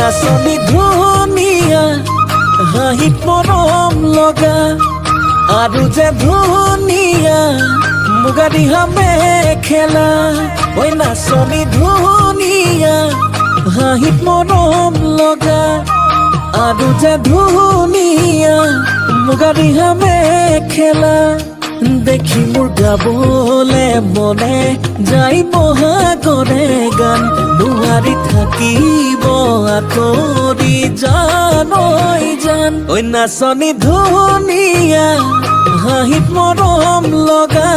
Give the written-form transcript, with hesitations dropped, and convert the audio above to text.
নাচনী ধুনীয়া হাঁহিত মৰম লগা আৰু যে ধুনীয়া মুগা ৰিহা মেখেলা ঐ নাচনী ধুনীয়া হাঁহিত মৰম লগা আৰু যে ধুনীয়া মুগা ৰিহা মেখেলা দেখি মোৰ গাবলে মনে যাই বহাগৰে গান নোৱাৰি থাকিব আঁতৰি জান ঐ জান ঐ নাচনী ধুনীয়া হাঁহিত মৰম লগা